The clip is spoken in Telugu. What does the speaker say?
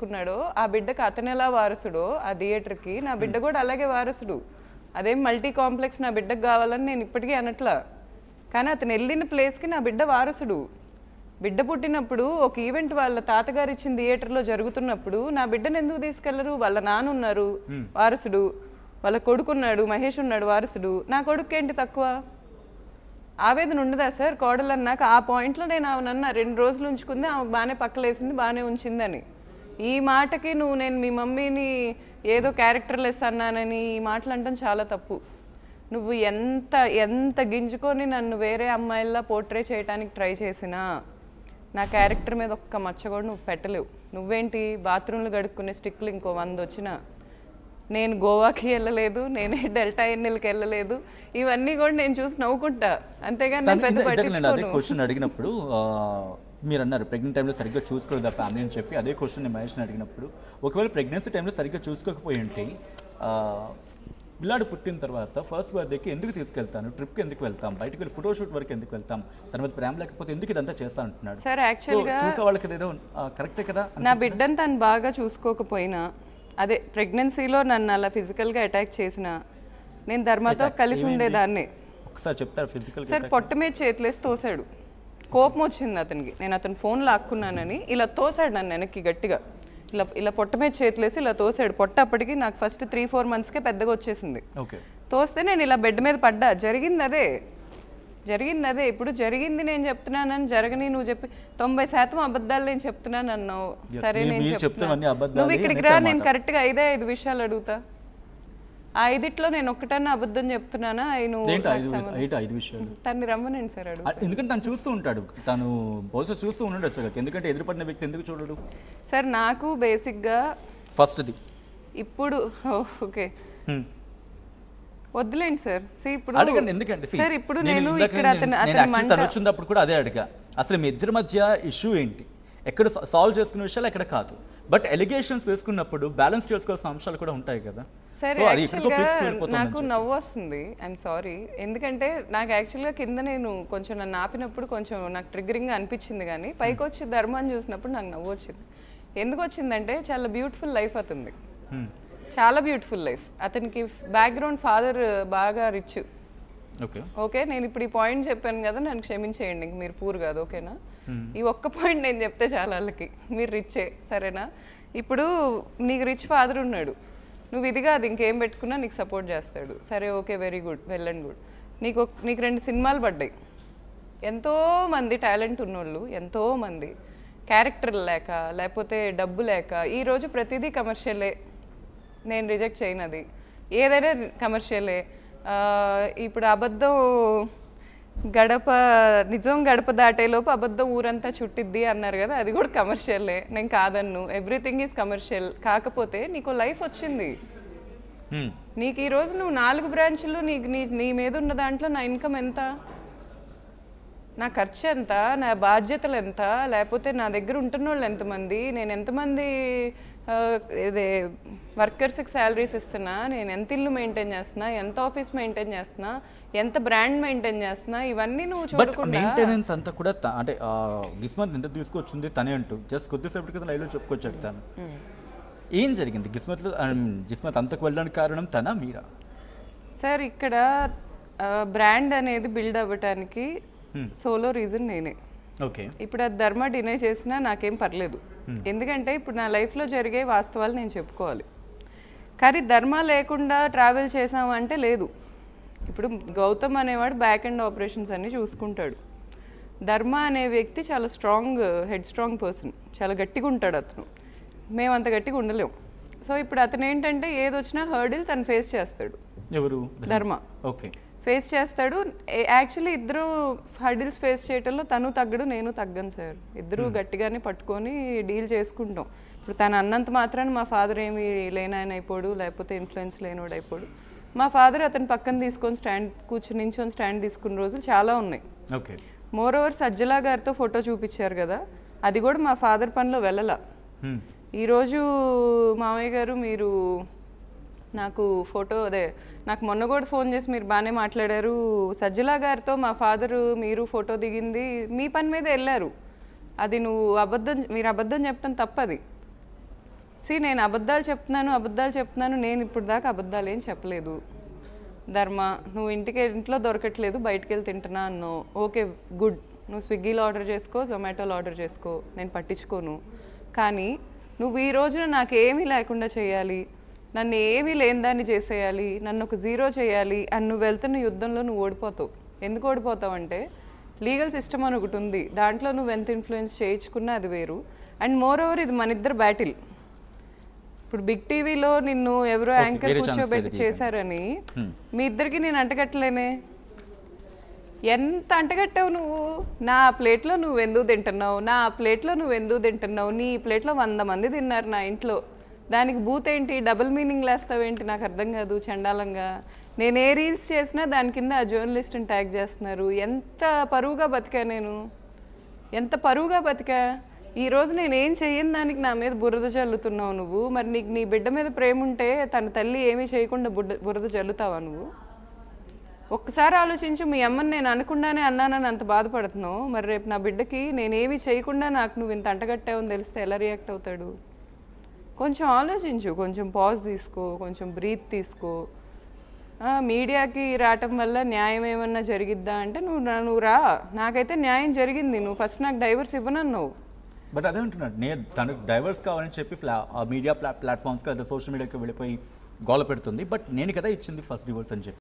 కున్నాడో ఆ బిడ్డకి అతనెలా వారసుడో ఆ థియేటర్కి నా బిడ్డ కూడా అలాగే వారసుడు. అదేం మల్టీ కాంప్లెక్స్ నా బిడ్డకు కావాలని నేను ఇప్పటికీ అనట్లా. కానీ అతను వెళ్ళిన ప్లేస్కి నా బిడ్డ వారసుడు. బిడ్డ పుట్టినప్పుడు ఒక ఈవెంట్ వాళ్ళ తాతగారు ఇచ్చిన థియేటర్లో జరుగుతున్నప్పుడు నా బిడ్డను ఎందుకు తీసుకెళ్లరు? వాళ్ళ నాన్న ఉన్నారు వారసుడు, వాళ్ళ కొడుకున్నాడు మహేష్ ఉన్నాడు వారసుడు, నా కొడుకేంటి తక్కువ? ఆవేదన ఉండదా సార్? కోడలన్నాక ఆ పాయింట్లో నేను ఆమెనన్నా 2 రోజులు ఉంచుకుంది, ఆమెకు బాగానే పక్కలేసింది, బాగానే ఉంచిందని. ఈ మాటకి నేను మీ మమ్మీని ఏదో క్యారెక్టర్లెస్ అన్నానని ఈ మాటలు అంటాం చాలా తప్పు. నువ్వు ఎంత ఎంత గింజుకొని నన్ను వేరే అమ్మాయిల్లా పోర్ట్రే చేయడానికి ట్రై చేసినా నా క్యారెక్టర్ మీద ఒక్క మచ్చ కూడా నువ్వు పెట్టలేవు. నువ్వేంటి బాత్రూమ్లు గడుక్కునే స్టిక్లు ఇంకో 100 వచ్చినా. నేను గోవాకి వెళ్ళలేదు, నేనే డెల్టా ఎన్నెల్కి వెళ్ళలేదు, ఇవన్నీ కూడా నేను చూసి నవ్వుకుంటా, అంతేగాని నేను పెద్ద పట్టించుకోను. క్వశ్చన్ అడిగినప్పుడు మీరు అన్నారు ప్రెగ్నెంట్ టైంలో సరిగ్గా చూసుకోలేదు ఆ ఫ్యామిలీ అని చెప్పి. అదే క్వశ్చన్ నేను మహేష్ని అడిగినప్పుడు, ఒకవేళ ప్రెగ్నెన్సీ టైంలో సరిగ్గా చూసుకోకపోయి ఉంటే పిల్లాడు పుట్టిన తర్వాత ఫస్ట్ బర్త్డేకి ఎందుకు తీసుకెళ్తాను, ట్రిప్కి ఎందుకు వెళ్తాం, బయటకు వెళ్ళి ఫోటోషూట్ వరకు ఎందుకు వెళ్తాం, తర్వాత ప్రేమ లేకపోతే ఎందుకు ఇదంతా చేస్తా అంటున్నాడు సార్. యాక్చువల్గా చూసే వాళ్ళకి ఏదో కరెక్టే కదా. నా బిడ్డను తను బాగా చూసుకోకపోయినా, అదే ప్రెగ్నెన్సీలో నన్ను అలా ఫిజికల్గా అటాక్ చేసిన నేను ధర్మతో కలిసి ఉండేదాన్ని. ఒకసారి చెప్తారు ఫిజికల్ సార్? పొట్ట మీద చేతులేసి తోసాడు, కోపం వచ్చింది అతనికి. నేను అతను ఫోన్ లాక్కున్నానని ఇలా తోసాడు నన్ను వెనక్కి గట్టిగా, ఇలా ఇలా పొట్ట మీద చేతులేసి ఇలా తోసాడు. పొట్ట అప్పటికి నాకు ఫస్ట్ 3-4 మంత్స్కే పెద్దగా వచ్చేసింది. తోస్తే నేను ఇలా బెడ్ మీద పడ్డా. జరిగింది అదే. ఇప్పుడు జరిగింది నేను చెప్తున్నానని జరగని నువ్వు చెప్పి 90% అబద్ధాలు నేను చెప్తున్నాను అన్నావు. సరే నేను చెప్తున్నా, నువ్వు ఇక్కడికి రా, నేను కరెక్ట్గా 5 విషయాలు అడుగుతా. ఆ 5 నేను ఒక్కటన్నా అబద్ధం చెప్తున్నానా? తన్ని రమ్మనండి సార్ అడుగు. ఎందుకంటే తను చూస్తూ ఉంటాడు, తను బహుశా చూస్తూ ఉండొచ్చు. ఎందుకంటే ఎదురుపడిన వ్యక్తి ఎందుకు చూడడు సార్? నాకు బేసిక్గా ఫస్ట్ది ఇప్పుడు ఓకే వద్దులేండి సార్. ఇప్పుడు అడగండి, ఎందుకంటే సార్ ఇప్పుడు నేను ఇక్కడ తను వచ్చినప్పుడు కూడా అదే అడిగా, అసలు మీ ఇద్దరి మధ్య ఇష్యూ ఏంటి, ఎక్కడ సాల్వ్ చేసుకునే విషయాలు ఎక్కడ కాదు. బట్ ఎలిగేషన్స్ వేసుకున్నప్పుడు బ్యాలెన్స్ చేసుకోవాల్సిన అంశాలు కూడా ఉంటాయి కదా. సరే, నాకు నవ్వు వస్తుంది, ఐఎమ్ సారీ. ఎందుకంటే నాకు యాక్చువల్గా కింద నేను కొంచెం నన్ను ఆపినప్పుడు కొంచెం నాకు ట్రిగ్గరింగ్ అనిపించింది, కానీ పైకి వచ్చి ధర్మాన్ని చూసినప్పుడు నాకు నవ్వు వచ్చింది. ఎందుకు వచ్చిందంటే చాలా బ్యూటిఫుల్ లైఫ్ అతనిది, చాలా బ్యూటిఫుల్ లైఫ్. అతనికి బ్యాక్గ్రౌండ్ ఫాదర్ బాగా రిచ్. ఓకే, నేను ఇప్పుడు ఈ పాయింట్ చెప్పాను కదా, నన్ను క్షమించేయండి, ఇంక మీరు పూర్ కాదు, ఓకేనా? ఈ ఒక్క పాయింట్ నేను చెప్తే చాలా వాళ్ళకి మీరు రిచ్చే, సరేనా? ఇప్పుడు నీకు రిచ్ ఫాదర్ ఉన్నాడు, నువ్వు ఇది కాదు ఇంకేం పెట్టుకున్నా నీకు సపోర్ట్ చేస్తాడు, సరే okay, very good, well and good. నీకు 2 సినిమాలు పడ్డాయి. ఎంతోమంది టాలెంట్ ఉన్నోళ్ళు, ఎంతోమంది క్యారెక్టర్ లేక లేకపోతే డబ్బు లేక ఈరోజు ప్రతిదీ కమర్షియలే. నేను రిజెక్ట్ చేయనది, ఏదైనా కమర్షియలే. ఇప్పుడు అబద్ధం నిజం గడప దాటేలోపు అబద్ధం ఊరంతా చుట్టిద్ది అన్నారు కదా, అది కూడా కమర్షియలే, నేను కాదన్ను. Everything is commercial. కాకపోతే నీకు లైఫ్ వచ్చింది, నీకు ఈరోజు నువ్వు 4 బ్రాంచ్లు, నీ మీద ఉన్న దాంట్లో నా ఇన్కమ్ ఎంత, నా ఖర్చు ఎంత, నా బాధ్యతలు ఎంత, లేకపోతే నా దగ్గర ఉంటున్న వాళ్ళు ఎంతమంది, నేను ఎంతమంది ఇదే వర్కర్స్కి శాలరీస్ ఇస్తున్నా, నేను ఎంత ఇల్లు మెయింటైన్ చేస్తున్నా, ఎంత ఆఫీస్ మెయింటైన్ చేస్తున్నా, ఎంత బ్రాండ్ మెయింటైన్ చేస్తున్నా, ఇవన్నీ నువ్వు చూడకుండా మెయింటెనెన్స్ అంతా కూడా అంటే గిస్మత్ ఎంత తీసుకొచ్చింది తనే అంటూ జస్ట్ కొద్దిసేపటి కదా లైవ్లో చెప్పుకొచ్చాడు తను. ఏం జరిగింది గిస్మత్ అంతకు వెళ్ళడానికి కారణం తనా మీరా? సార్ ఇక్కడ బ్రాండ్ అనేది బిల్డ్ అవ్వటానికి సోలో రీజన్ నేనే. ఇప్పుడు అది ధర్మ డినై చేసినా నాకేం పర్లేదు, ఎందుకంటే ఇప్పుడు నా లైఫ్లో జరిగే వాస్తవాలు నేను చెప్పుకోవాలి. కానీ ధర్మ లేకుండా ట్రావెల్ చేసామంటే లేదు. ఇప్పుడు గౌతమ్ అనేవాడు బ్యాక్ అండ్ ఆపరేషన్స్ అన్నీ చూసుకుంటాడు. ధర్మ అనే వ్యక్తి చాలా హెడ్ స్ట్రాంగ్ పర్సన్, చాలా గట్టిగా ఉంటాడు అతను. మేము అంత గట్టిగా ఉండలేము. సో ఇప్పుడు అతను ఏంటంటే ఏదొచ్చినా హర్డిల్ తను ఫేస్ చేస్తాడు. ఎవరు? ధర్మ. ఫేస్ చేస్తాడు. యాక్చువల్లీ ఇద్దరు హర్డిల్స్ ఫేస్ చేయటంలో తను తగ్గడు, నేను తగ్గను సార్. ఇద్దరు గట్టిగానే పట్టుకొని డీల్ చేసుకుంటాం. ఇప్పుడు తను అన్నంత మాత్రాన్ని మా ఫాదర్ ఏమి లేనాయన అయిపోడు, లేకపోతే ఇన్ఫ్లుయెన్స్ లేనోడు అయిపోడు. మా ఫాదర్ అతను పక్కన తీసుకొని నించొని స్టాండ్ తీసుకున్న రోజులు చాలా ఉన్నాయి. మోర్ ఓవర్ సజ్జలా గారితో ఫోటో చూపించారు కదా, అది కూడా మా ఫాదర్ పనిలో వెళ్ళలా. ఈరోజు మామయ్య గారు మీరు నాకు నాకు మొన్న కూడా ఫోన్ చేసి మీరు బాగానే మాట్లాడారు, సజ్జలా గారితో మా ఫాదరు మీరు ఫోటో దిగింది మీ పని మీద వెళ్ళారు, అది మీరు అబద్ధం చెప్పడం తప్పది. నేను అబద్ధాలు చెప్తున్నాను, నేను ఇప్పుడు దాకా అబద్ధాలు ఏం చెప్పలేదు. ధర్మ, నువ్వు ఇంట్లో దొరకట్లేదు, బయటికి వెళ్ళి తింటున్నా అన్నావు, ఓకే గుడ్, నువ్వు స్విగ్గీలో ఆర్డర్ చేసుకో, జొమాటోలో ఆర్డర్ చేసుకో, నేను పట్టించుకోను. కానీ నువ్వు ఈ రోజున నాకేమీ లేకుండా చేయాలి, నన్ను ఏమీ లేని దాన్ని చేసేయాలి, నన్ను ఒక జీరో చేయాలి అని నువ్వు వెళ్తున్న యుద్ధంలో నువ్వు ఓడిపోతావు. ఎందుకు ఓడిపోతావు అంటే లీగల్ సిస్టమ్ అని ఒకటి ఉంది, దాంట్లో నువ్వు ఎంత ఇన్ఫ్లుయెన్స్ చేయించుకున్నా అది వేరు. అండ్ మోర్ ఓవర్ ఇది మన ఇద్దరు బ్యాటిల్. ఇప్పుడు బిగ్ టీవీలో నిన్ను ఎవరో యాంకర్ కూర్చోబెట్టి చేశారని మీ ఇద్దరికి నేను అంటగట్టలేనే. ఎంత అంటగట్టావు నువ్వు? నా ప్లేట్లో నువ్వు ఎందుకు తింటున్నావు, నీ ప్లేట్లో 100 మంది తిన్నారు నా ఇంట్లో, దానికి బూత్ ఏంటి, డబుల్ మీనింగ్ లేస్తావేంటి, నాకు అర్థం కాదు. చండాలంగా నేను ఏ రీల్స్ చేసినా దాని కింద ఆ జర్నలిస్ట్ని ట్యాగ్ చేస్తున్నారు. ఎంత పరువుగా బతికా. ఈరోజు నేను ఏం చెయ్యని దానికి నా మీద బురద చల్లుతున్నావు నువ్వు. మరి నీకు నీ బిడ్డ మీద ప్రేమ ఉంటే తన తల్లి ఏమీ చేయకుండా బురద చల్లుతావా నువ్వు? ఒక్కసారి ఆలోచించు, మీ అమ్మని నేను అనకుండానే అన్నానని అంత బాధపడుతున్నావు, మరి రేపు నా బిడ్డకి నేనేమీ చేయకుండా నాకు నువ్వు ఇంత అంటగట్టావని తెలిస్తే ఎలా రియాక్ట్ అవుతాడు? కొంచెం ఆలోచించు, కొంచెం పాజ్ తీసుకో, కొంచెం బ్రీత్ తీసుకో. మీడియాకి రావటం వల్ల న్యాయం ఏమన్నా జరిగిద్దా అంటే నువ్వు రా, నాకైతే న్యాయం జరిగింది, నువ్వు ఫస్ట్ నాకు డైవర్స్ ఇవ్వనన్నావు. బట్ అదే అంటున్నాడు, నేను తనకు డైవర్స్ కావాలని చెప్పి మీడియా ప్లాట్ఫామ్స్కి లేదా సోషల్ మీడియాకి వెళ్ళిపోయి గోల పెడుతుంది, బట్ నేను కదా ఇచ్చింది ఫస్ట్ డివోర్స్ అని చెప్పి.